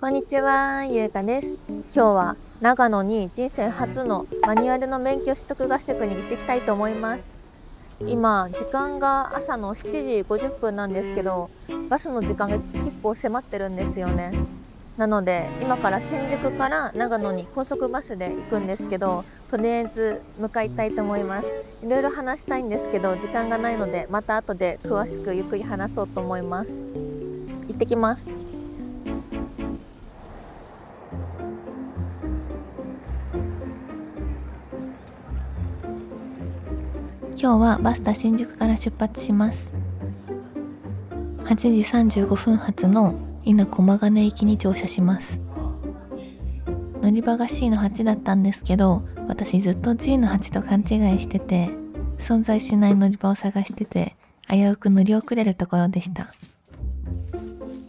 こんにちは、ゆうかです。今日は長野に人生初のマニュアルの免許取得合宿に行ってきたいと思います。今時間が朝の7時50分なんですけど、バスの時間が結構迫ってるんですよね。なので今から新宿から長野に高速バスで行くんですけど、とりあえず向かいたいと思います。いろいろ話したいんですけど時間がないので、また後で詳しくゆっくり話そうと思います。行ってきます。今日はバスタ新宿から出発します。8時35分発の伊那駒ヶ根行きに乗車します。乗り場が C の8だったんですけど、私ずっと G の8と勘違いしてて、存在しない乗り場を探してて、危うく乗り遅れるところでした。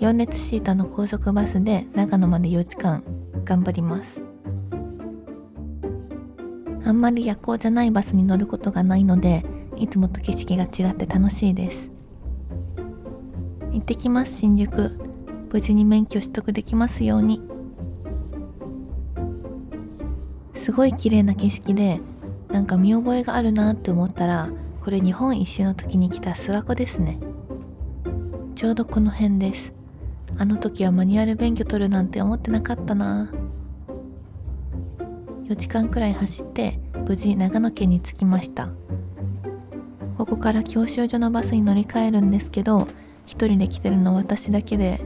4列シートの高速バスで長野まで4時間頑張ります。あんまり夜行じゃないバスに乗ることがないので、いつもと景色が違って楽しいです。行ってきます。新宿。無事に免許取得できますように。すごい綺麗な景色で、なんか見覚えがあるなって思ったら、これ日本一周の時に来た諏訪湖ですね。ちょうどこの辺です。あの時はマニュアル免許取るなんて思ってなかったな。4時間くらい走って無事長野県に着きました。ここから教習所のバスに乗り換えるんですけど、一人で来てるの私だけで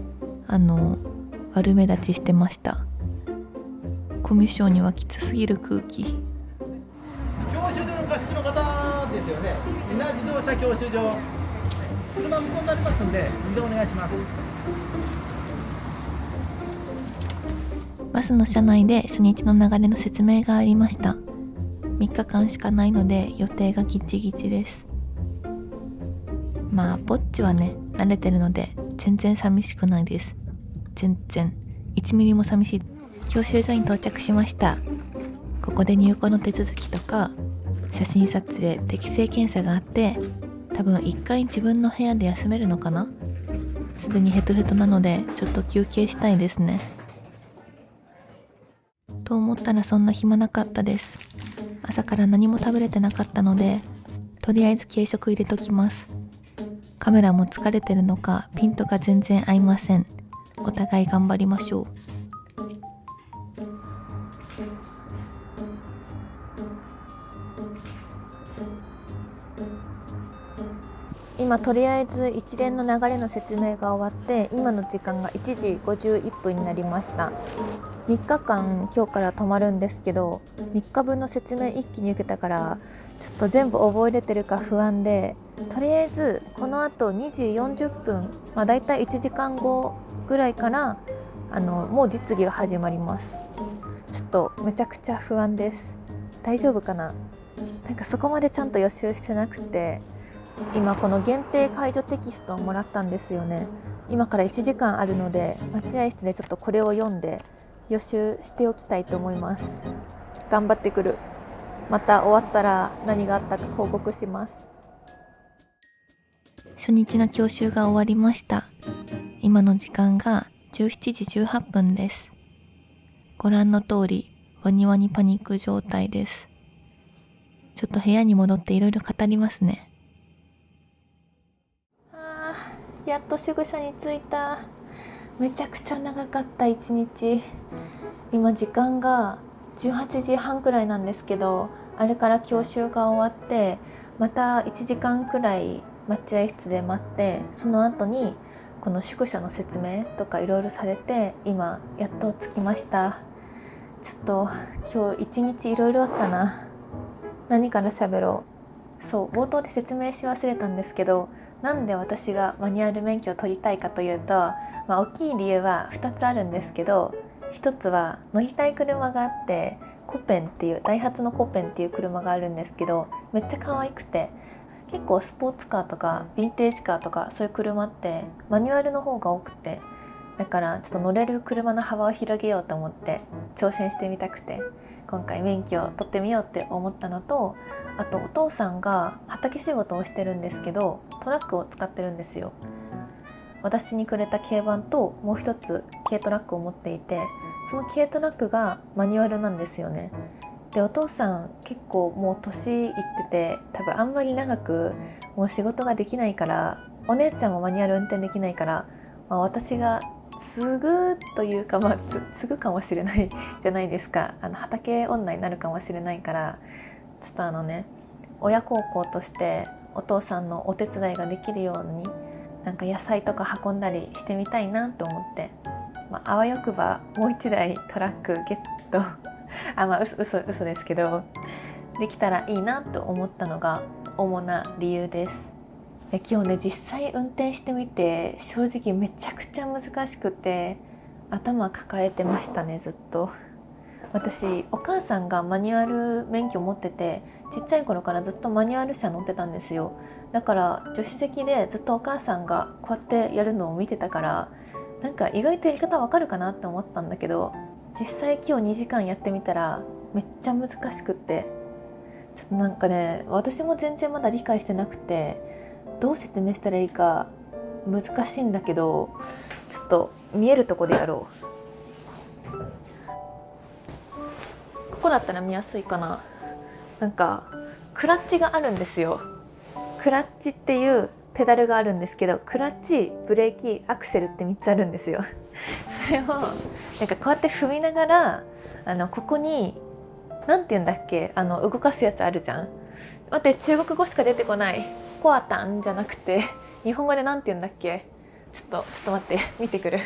悪目立ちしてました。コミュ障にはきつすぎる空気。教習所の貸しの方ですよね。伊那自動車教習所、車向こうになりますんで移動お願いします。バスの車内で初日の流れの説明がありました。3日間しかないので予定がギチギチです。まあぼっちはね慣れてるので全然寂しくないです。全然1ミリも寂しい。教習所に到着しました。ここで入庫の手続きとか写真撮影、適性検査があって、多分1回自分の部屋で休めるのかな。すでにヘトヘトなのでちょっと休憩したいですね。と思ったらそんな暇なかったです。朝から何も食べれてなかったので、とりあえず軽食入れときます。カメラも疲れてるのかピントが全然合いません。お互い頑張りましょう。今とりあえず一連の流れの説明が終わって、今の時間が1時51分になりました。3日間今日から泊まるんですけど、3日分の説明一気に受けたからちょっと全部覚えれてるか不安で、とりあえずこの後2時40分、だいたい1時間後ぐらいからもう実技が始まります。ちょっとめちゃくちゃ不安です。大丈夫かな。なんかそこまでちゃんと予習してなくて、今この限定解除テキストをもらったんですよね。今から1時間あるので待合室でちょっとこれを読んで予習しておきたいと思います。頑張ってくる。また終わったら何があったか報告します。初日の教習が終わりました。今の時間が17時18分です。ご覧の通りワニワニパニック状態です。ちょっと部屋に戻っていろいろ語りますね。やっと宿舎に着いた。めちゃくちゃ長かった一日。今時間が18時半くらいなんですけど、あれから教習が終わってまた1時間くらい待合室で待って、その後にこの宿舎の説明とかいろいろされて、今やっと着きました。ちょっと今日一日いろいろあったな。何から喋ろう。そう冒頭で説明し忘れたんですけど、なんで私がマニュアル免許を取りたいかというと、大きい理由は2つあるんですけど、1つは乗りたい車があって、コペンっていうダイハツのコペンっていう車があるんですけど、めっちゃ可愛くて、結構スポーツカーとかヴィンテージカーとかそういう車ってマニュアルの方が多くて、だからちょっと乗れる車の幅を広げようと思って挑戦してみたくて、今回免許を取ってみようって思ったのと、あとお父さんが畑仕事をしてるんですけどトラックを使ってるんですよ。私にくれた軽バンともう一つ軽トラックを持っていて、その軽トラックがマニュアルなんですよね。でお父さん結構もう年いってて、多分あんまり長くもう仕事ができないから、お姉ちゃんもマニュアル運転できないから、私が継ぐというか、継ぐかもしれないじゃないですか。畑女になるかもしれないから、ちょっと親孝行としてお父さんのお手伝いができるように、なんか野菜とか運んだりしてみたいなと思って、あわよくばもう一台トラックゲット嘘ですけど、できたらいいなと思ったのが主な理由です。で今日ね、実際運転してみて正直めちゃくちゃ難しくて頭抱えてましたね、ずっと。私お母さんがマニュアル免許持ってて、ちっちゃい頃からずっとマニュアル車乗ってたんですよ。だから助手席でずっとお母さんがこうやってやるのを見てたから、なんか意外とやり方わかるかなって思ったんだけど、実際今日2時間やってみたらめっちゃ難しくって、ちょっとなんかね、私も全然まだ理解してなくて、どう説明したらいいか難しいんだけど、ちょっと見えるとこでやろう。ここだったら見やすいかな。なんかクラッチがあるんですよ。クラッチっていうペダルがあるんですけど、クラッチ、ブレーキ、アクセルって3つあるんですよ。それをなんかこうやって踏みながら、ここになんて言うんだっけ、動かすやつあるじゃん。待って、中国語しか出てこない。コアタンじゃなくて日本語でなんて言うんだっけ。ちょっと待って、見てくる。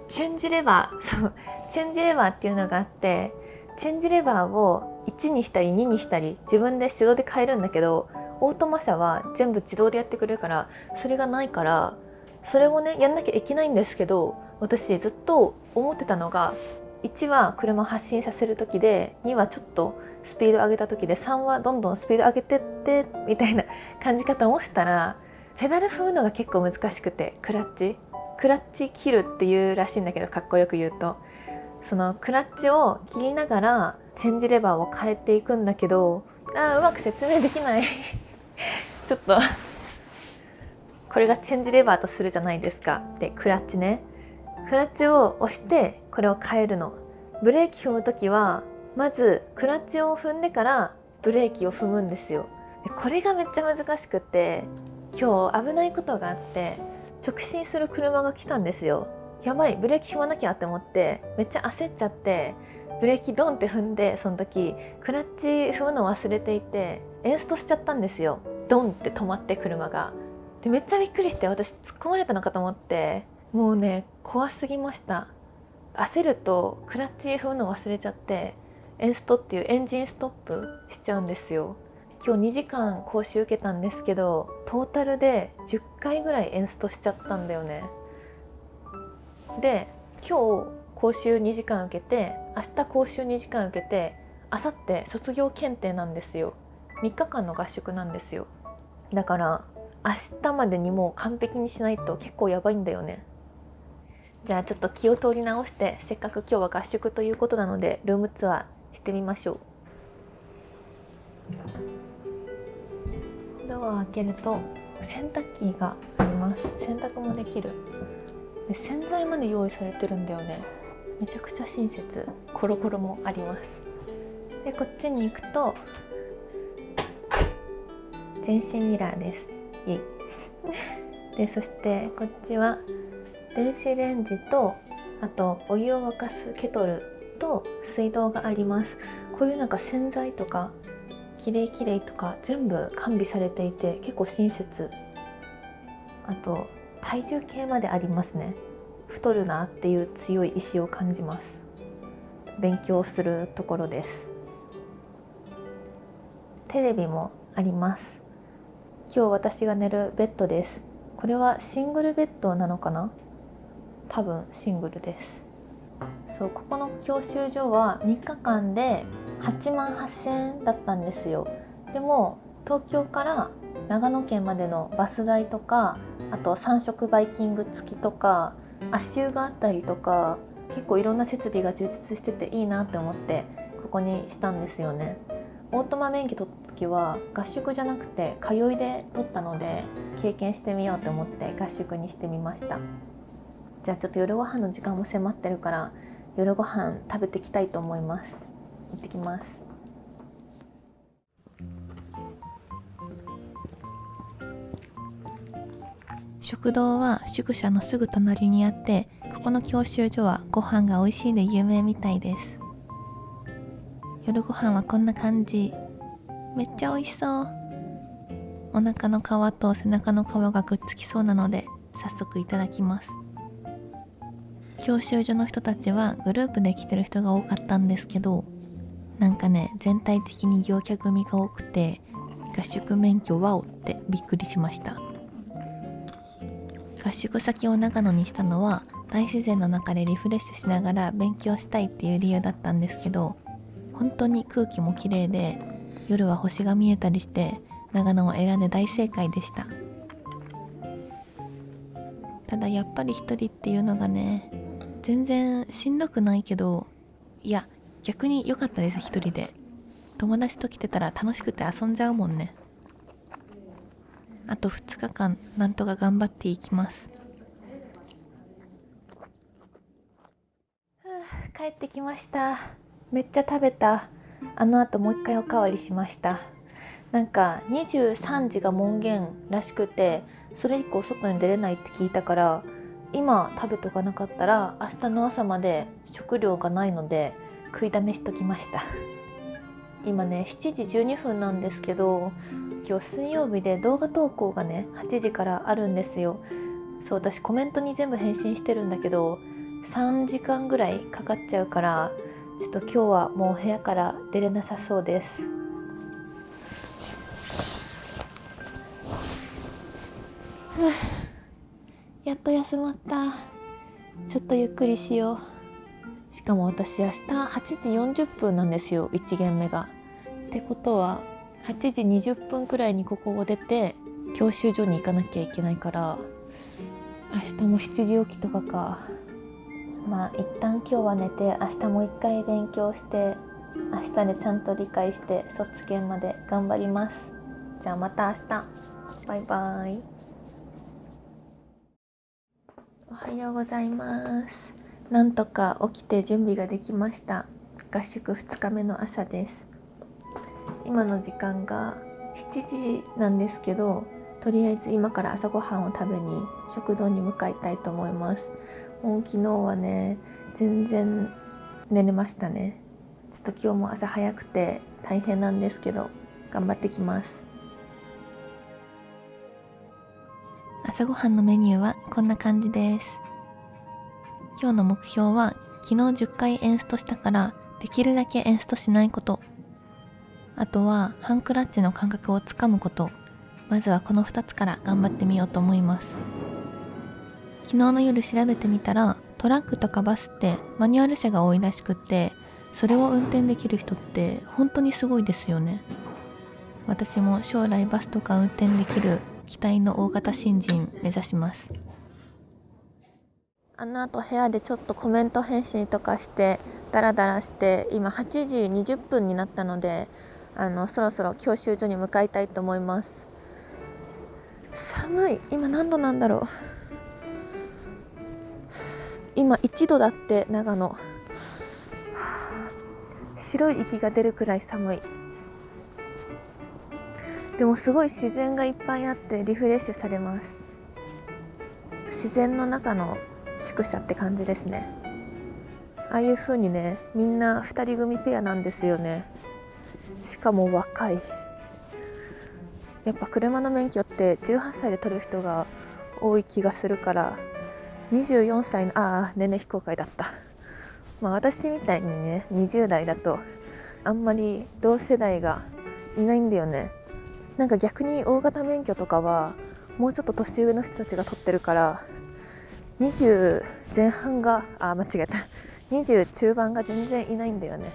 チェンジレバー。そう、チェンジレバーっていうのがあって、チェンジレバーを1にしたり2にしたり自分で手動で変えるんだけど、オートマ車は全部自動でやってくれるから、それがないから、それをねやんなきゃいけないんですけど、私ずっと思ってたのが、1は車を発進させる時で、2はちょっとスピード上げた時で、3はどんどんスピード上げてってみたいな感じかと思ったら、ペダル踏むのが結構難しくて、クラッチ切るっていうらしいんだけど、かっこよく言うと、そのクラッチを切りながらチェンジレバーを変えていくんだけど、うまく説明できないちょっとこれがチェンジレバーとするじゃないですか。でクラッチね、クラッチを押してこれを変えるの。ブレーキ踏むときはまずクラッチを踏んでからブレーキを踏むんですよ。でこれがめっちゃ難しくて、今日危ないことがあって、直進する車が来たんですよ。やばい、ブレーキ踏まなきゃって思ってめっちゃ焦っちゃって、ブレーキドンって踏んで、その時クラッチ踏むの忘れていてエンストしちゃったんですよ。ドンって止まって、車が。でめっちゃびっくりして、私突っ込まれたのかと思って、もうね怖すぎました。焦るとクラッチ踏むの忘れちゃって、エンストっていうエンジンストップしちゃうんですよ。今日2時間講習受けたんですけど、トータルで10回ぐらいエンストしちゃったんだよね。で今日講習2時間受けて、明日講習2時間受けて、明後日卒業検定なんですよ。3日間の合宿なんですよ。だから明日までにもう完璧にしないと結構やばいんだよね。じゃあちょっと気を取り直して、せっかく今日は合宿ということなのでルームツアーしてみましょう。ドアを開けると洗濯機があります。洗濯もできる。で洗剤まで用意されてるんだよね。めちゃくちゃ親切。コロコロもあります。でこっちに行くと全身ミラーです。イエイでそしてこっちは電子レンジと、あとお湯を沸かすケトルと水道があります。こういうなんか洗剤とかきれいとか全部完備されていて結構親切。あと体重計までありますね。太るなっていう強い意志を感じます。勉強するところです。テレビもあります。今日私が寝るベッドです。これはシングルベッドなのかな？多分シングルです。そう、ここの教習所は3日間で8万8000円だったんですよ。でも東京から長野県までのバス代とか、あと3食バイキング付きとか、足湯があったりとか、結構いろんな設備が充実してていいなって思ってここにしたんですよね。オートマ免許取った時は合宿じゃなくて通いで取ったので、経験してみようと思って合宿にしてみました。じゃあちょっと夜ご飯の時間も迫ってるから、夜ご飯食べてきたいと思います。行ってきます。食堂は宿舎のすぐ隣にあって、ここの教習所はご飯が美味しいで有名みたいです。夜ご飯はこんな感じ。めっちゃ美味しそう。お腹の皮と背中の皮がくっつきそうなので、早速いただきます。教習所の人たちはグループで来てる人が多かったんですけど、なんかね、全体的に陽キャ組が多くて、合宿免許ワオってびっくりしました。合宿先を長野にしたのは、大自然の中でリフレッシュしながら勉強したいっていう理由だったんですけど、本当に空気も綺麗で、夜は星が見えたりして長野を選んで大正解でした。ただやっぱり一人っていうのがね、全然しんどくないけど、いや逆に良かったです。一人で友達と来てたら楽しくて遊んじゃうもんね。あと2日間なんとか頑張っていきます。帰ってきました。めっちゃ食べた。あの後もう一回おかわりしました。なんか23時が門限らしくて、それ以降外に出れないって聞いたから、今食べとかなかったら明日の朝まで食料がないので食いだめしときました。今ね7時12分なんですけど、今日水曜日で動画投稿がね8時からあるんですよ。そう、私コメントに全部返信してるんだけど3時間ぐらいかかっちゃうから、ちょっと今日はもう部屋から出れなさそうです。やっと休まった。ちょっとゆっくりしよう。しかも私明日8時40分なんですよ、1限目が。ってことは8時20分くらいにここを出て教習所に行かなきゃいけないから、明日も7時起きとかか。まあ一旦今日は寝て、明日もう一回勉強して、明日でちゃんと理解して卒検まで頑張ります。じゃあまた明日。バイバイ。おはようございます。なんとか起きて準備ができました。合宿2日目の朝です。今の時間が7時なんですけど、とりあえず今から朝ごはんを食べに食堂に向かいたいと思います。もう昨日はね全然寝れましたね。ちょっと今日も朝早くて大変なんですけど頑張ってきます。朝ごはんのメニューはこんな感じです。今日の目標は昨日10回エンストしたからできるだけエンストしないこと、あとはハンクラッチの感覚をつかむこと。まずはこの2つから頑張ってみようと思います。昨日の夜調べてみたら、トラックとかバスってマニュアル車が多いらしくって、それを運転できる人って本当にすごいですよね。私も将来バスとか運転できる機体の大型新人目指します。あの後部屋でちょっとコメント返信とかしてダラダラして、今8時20分になったのでそろそろ教習所に向かいたいと思います。寒い。今何度なんだろう。今1度だって。長野、白い息が出るくらい寒い。でもすごい自然がいっぱいあってリフレッシュされます。自然の中の宿舎って感じですね。ああいう風にね、みんな2人組ペアなんですよね。しかも若い。やっぱ車の免許って18歳で取る人が多い気がするから、24歳の年齢非公開だった。私みたいにね20代だとあんまり同世代がいないんだよね。なんか逆に大型免許とかはもうちょっと年上の人たちが取ってるから、20前半が間違えた20中盤が全然いないんだよね。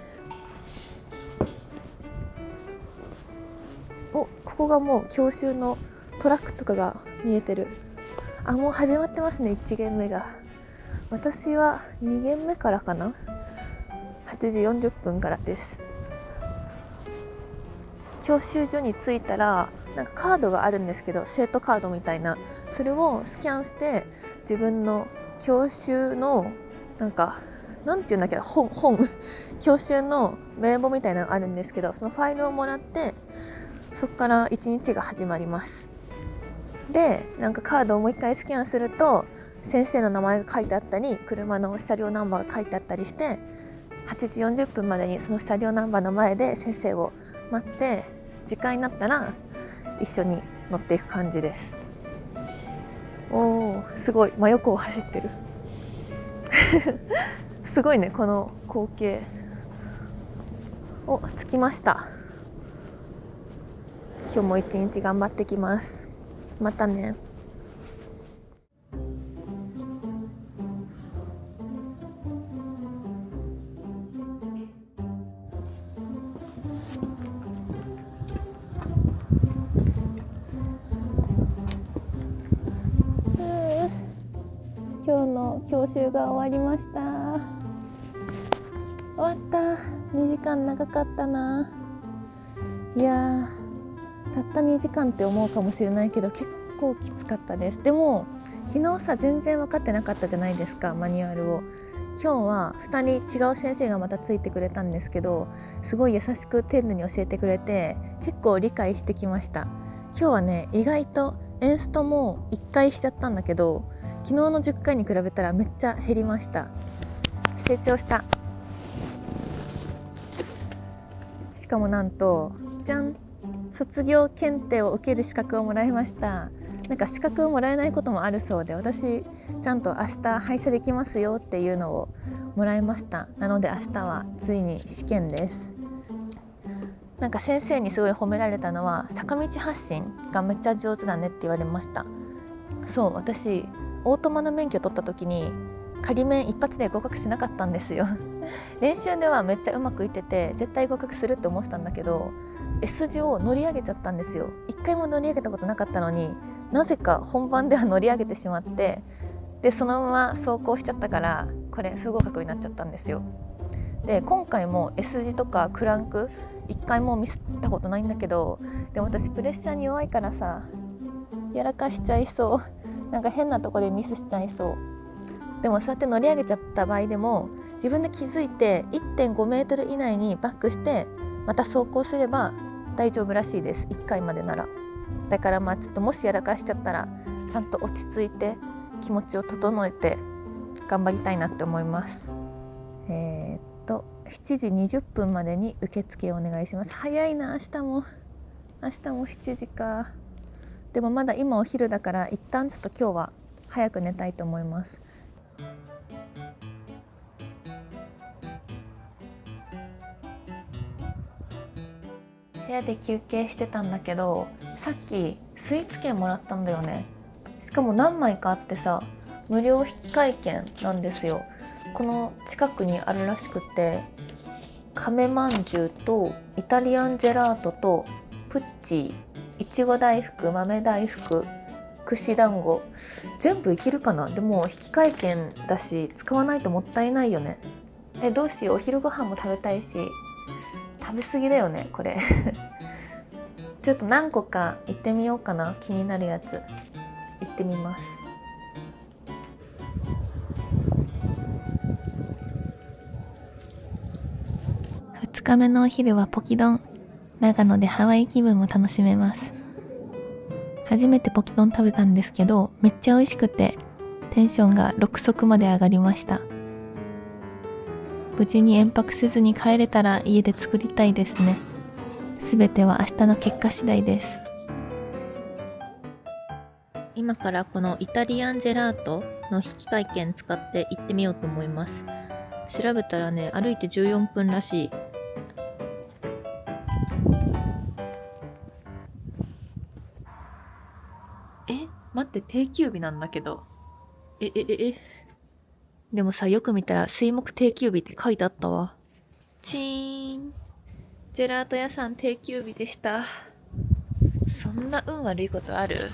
ここがもう教習のトラックとかが見えてる。もう始まってますね。1限目が。私は2限目からかな。8時40分からです。教習所に着いたらなんかカードがあるんですけど、生徒カードみたいな、それをスキャンして自分の教習のなんていうんだっけ、本教習の名簿みたいなのがあるんですけど、そのファイルをもらってそこから1日が始まります。でなんかカードをもう一回スキャンすると先生の名前が書いてあったり、車の車両ナンバーが書いてあったりして、8時40分までにその車両ナンバーの前で先生を待って、時間になったら一緒に乗っていく感じです。おー、すごい真横を走ってるすごいね、この光景。着きました。今日も一日頑張ってきます。またね。今日の教習が終わりました。終わった。2時間長かったな。いやー、たった2時間って思うかもしれないけど結構きつかったです。でも昨日さ、全然分かってなかったじゃないですか、マニュアルを。今日は2人違う先生がまたついてくれたんですけど、すごい優しく丁寧に教えてくれて結構理解してきました。今日はね、意外とエンストも1回しちゃったんだけど、昨日の10回に比べたらめっちゃ減りました。成長した。しかもなんとじゃん、卒業検定を受ける資格をもらいました。なんか資格をもらえないこともあるそうで、私ちゃんと明日廃車できますよっていうのをもらいました。なので明日はついに試験です。なんか先生にすごい褒められたのは、坂道発進がめっちゃ上手だねって言われました。そう、私オートマの免許取った時に仮免一発で合格しなかったんですよ練習ではめっちゃうまくいってて絶対合格するって思ってたんだけど、 S 字を乗り上げちゃったんですよ。一回も乗り上げたことなかったのに、なぜか本番では乗り上げてしまって、でそのまま走行しちゃったから、これ不合格になっちゃったんですよ。で今回も S 字とかクランク一回もミスったことないんだけど、でも私プレッシャーに弱いからさ、やらかしちゃいそう、なんか変なとこでミスしちゃいそう。でもそうやって乗り上げちゃった場合でも、自分で気づいて 1.5 メートル以内にバックしてまた走行すれば大丈夫らしいです、1回までなら。だからちょっともしやらかしちゃったらちゃんと落ち着いて気持ちを整えて頑張りたいなって思います。7時20分までに受付をお願いします。早いな、明日も7時か。でもまだ今お昼だから一旦ちょっと今日は早く寝たいと思います。部屋で休憩してたんだけど、さっきスイーツ券もらったんだよね。しかも何枚かあってさ、無料引換券なんですよ。この近くにあるらしくて、亀まんじゅうとイタリアンジェラートとプッチー、いちご大福、豆大福、串団子、全部いけるかな。でも引換券だし使わないともったいないよね。どうしよう、お昼ご飯も食べたいし、食べ過ぎだよねこれちょっと何個か行ってみようかな。気になるやつ行ってみます。2日目のお昼はポキ丼。長野でハワイ気分も楽しめます。初めてポキ丼食べたんですけど、めっちゃ美味しくてテンションが6足まで上がりました。無事に延泊せずに帰れたら家で作りたいですね。すべては明日の結果次第です。今からこのイタリアンジェラートの引換券使って行ってみようと思います。調べたらね、歩いて14分らしい。待って、定休日なんだけど。でもさ、よく見たら水木定休日って書いてあったわ。チーン。ジェラート屋さん定休日でした。そんな運悪いことある？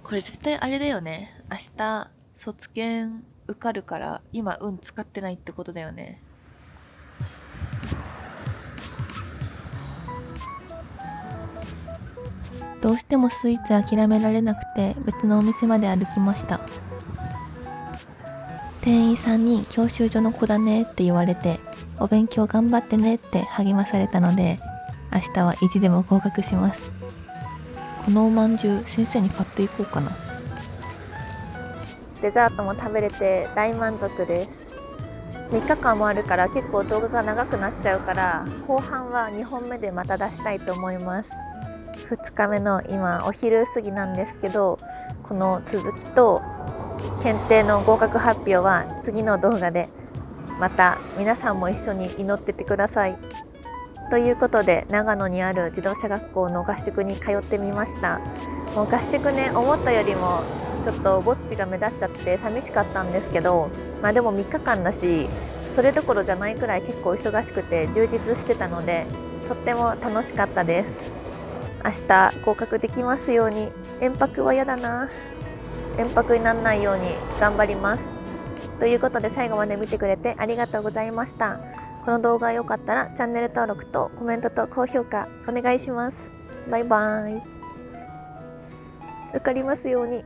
これ絶対あれだよね。明日卒検受かるから今運使ってないってことだよね。どうしてもスイーツ諦められなくて別のお店まで歩きました。店員さんに教習所の子だねって言われて、お勉強頑張ってねって励まされたので、明日は意地でも合格します。このおまんじゅう先生に買っていこうかな。デザートも食べれて大満足です。3日間もあるから結構動画が長くなっちゃうから、後半は2本目でまた出したいと思います。2日目の今お昼過ぎなんですけど、この続きと検定の合格発表は次の動画で、また皆さんも一緒に祈っててください。ということで、長野にある自動車学校の合宿に通ってみました。もう合宿ね、思ったよりもちょっとぼっちが目立っちゃって寂しかったんですけど、でも3日間だし、それどころじゃないくらい結構忙しくて充実してたので、とっても楽しかったです。明日合格できますように。延泊は嫌だな。延泊にならないように頑張ります。ということで、最後まで見てくれてありがとうございました。この動画が良かったらチャンネル登録とコメントと高評価お願いします。バイバイ。受かりますように。